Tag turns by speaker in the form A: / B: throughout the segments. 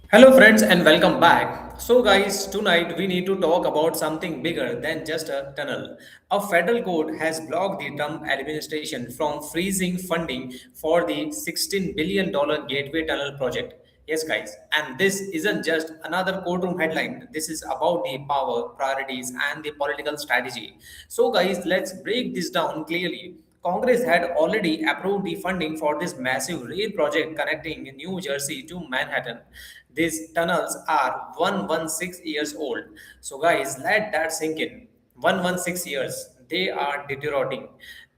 A: Hello, friends, and welcome back. So, guys, tonight we need to talk about something bigger than just a tunnel. A federal court has blocked the Trump administration from freezing funding for the $16 billion Gateway Tunnel project. Yes, guys, and this isn't just another courtroom headline. This is about the power, priorities, and the political strategy. So, guys, let's break this down clearly. Congress had already approved the funding for this massive rail project connecting New Jersey to Manhattan. These tunnels are 116 years old. So, guys, let that sink in. 116 years, they are deteriorating.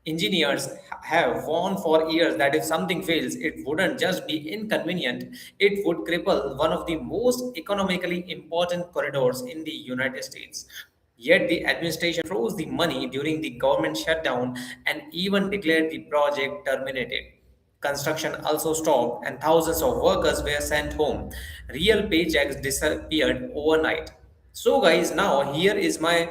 A: Engineers have warned for years that if something fails, it wouldn't just be inconvenient, it would cripple one of the most economically important corridors in the United States. Yet the administration froze the money during the government shutdown and even declared the project terminated. Construction also stopped, and thousands of workers were sent home. Real paychecks disappeared overnight. So, guys, now here is my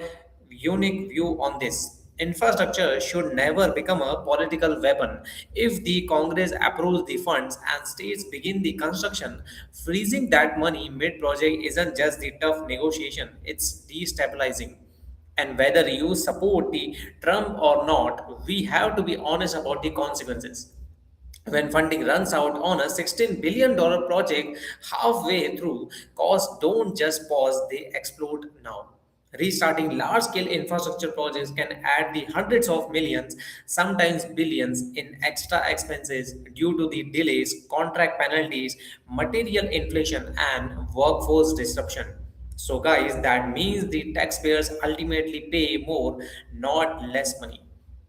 A: unique view on this. Infrastructure should never become a political weapon. If the Congress approves the funds and states begin the construction, freezing that money mid project isn't just the tough negotiation, it's destabilizing. And whether you support the Trump or not, we have to be honest about the consequences. When funding runs out on a $16 billion project halfway through, costs don't just pause, they explode now. Restarting large scale infrastructure projects can add the hundreds of millions, sometimes billions, in extra expenses due to the delays, contract penalties, material inflation, and workforce disruption. So, guys, that means the taxpayers ultimately pay more, not less money.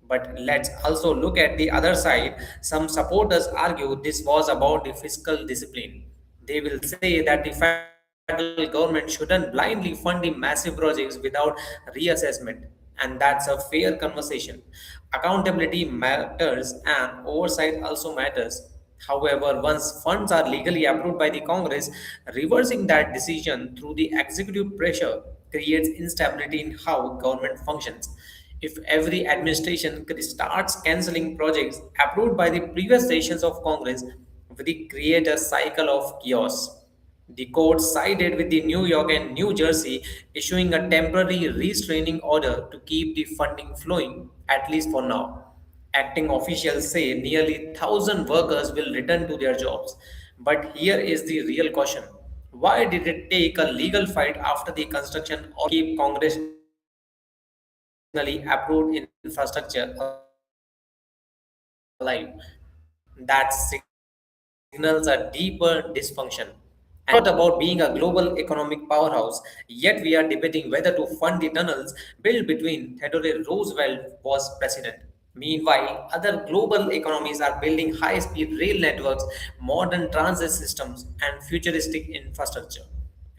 A: But let's also look at the other side. Some supporters argue this was about the fiscal discipline. They will say that the federal government shouldn't blindly fund the massive projects without reassessment. And that's a fair conversation. Accountability matters and oversight also matters. However, once funds are legally approved by the Congress, reversing that decision through the executive pressure creates instability in how government functions. If every administration starts canceling projects approved by the previous sessions of Congress, we create a cycle of chaos. The court sided with the New York and New Jersey, issuing a temporary restraining order to keep the funding flowing, at least for now. Acting officials say nearly 1,000 workers will return to their jobs. But here is the real question. Why did it take a legal fight after the construction or keep congressionally approved infrastructure alive? That signals a deeper dysfunction. And it's not about being a global economic powerhouse, yet we are debating whether to fund the tunnels built between Theodore Roosevelt was president. Meanwhile, other global economies are building high speed rail networks, modern transit systems, and futuristic infrastructure.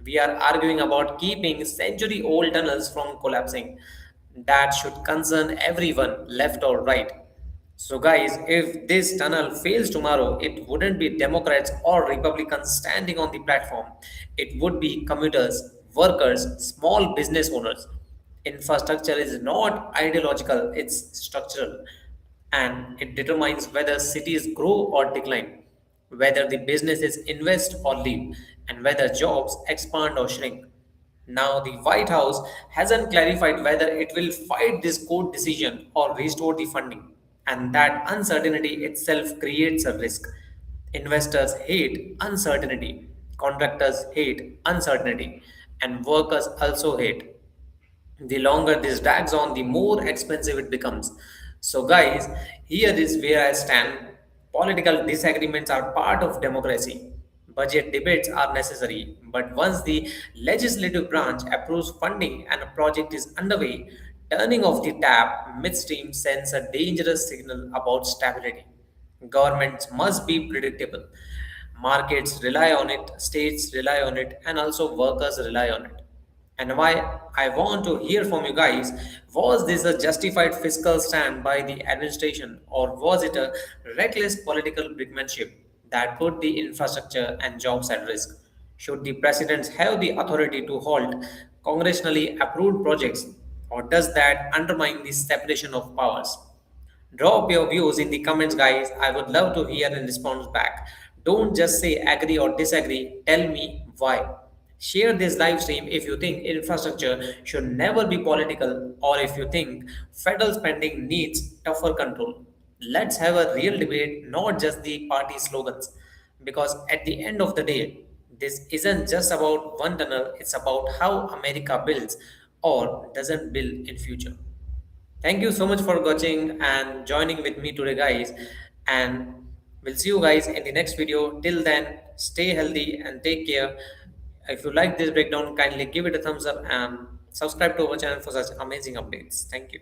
A: We are arguing about keeping century old tunnels from collapsing. That should concern everyone, left or right. So, guys, if this tunnel fails tomorrow, it wouldn't be Democrats or Republicans standing on the platform. It would be commuters, workers, small business owners. Infrastructure is not ideological, it's structural. And it determines whether cities grow or decline, whether the businesses invest or leave, and whether jobs expand or shrink. Now, the White House hasn't clarified whether it will fight this court decision or restore the funding, and that uncertainty itself creates a risk. Investors hate uncertainty, contractors hate uncertainty, and workers also hate. The longer this drags on, the more expensive it becomes. So, guys, here is where I stand. Political disagreements are part of democracy. Budget debates are necessary, but once the legislative branch approves funding and a project is underway, turning off the tap midstream sends a dangerous signal about stability. Governments must be predictable. Markets rely on it, states rely on it, and also workers rely on it. And why I want to hear from you guys, was this a justified fiscal stand by the administration or was it a reckless political brinkmanship that put the infrastructure and jobs at risk? Should the presidents have the authority to halt congressionally approved projects or does that undermine the separation of powers? Drop your views in the comments, guys. I would love to hear and respond back. Don't just say agree or disagree. Tell me why. Share this live stream if you think infrastructure should never be political or if you think federal spending needs tougher control. Let's have a real debate, not just the party slogans. Because at the end of the day, this isn't just about one tunnel, it's about how America builds or doesn't build in future. Thank you so much for watching and joining with me today, guys. And we'll see you guys in the next video. Till then, stay healthy and take care. If you like this breakdown, kindly give it a thumbs up and subscribe to our channel for such amazing updates. Thank you.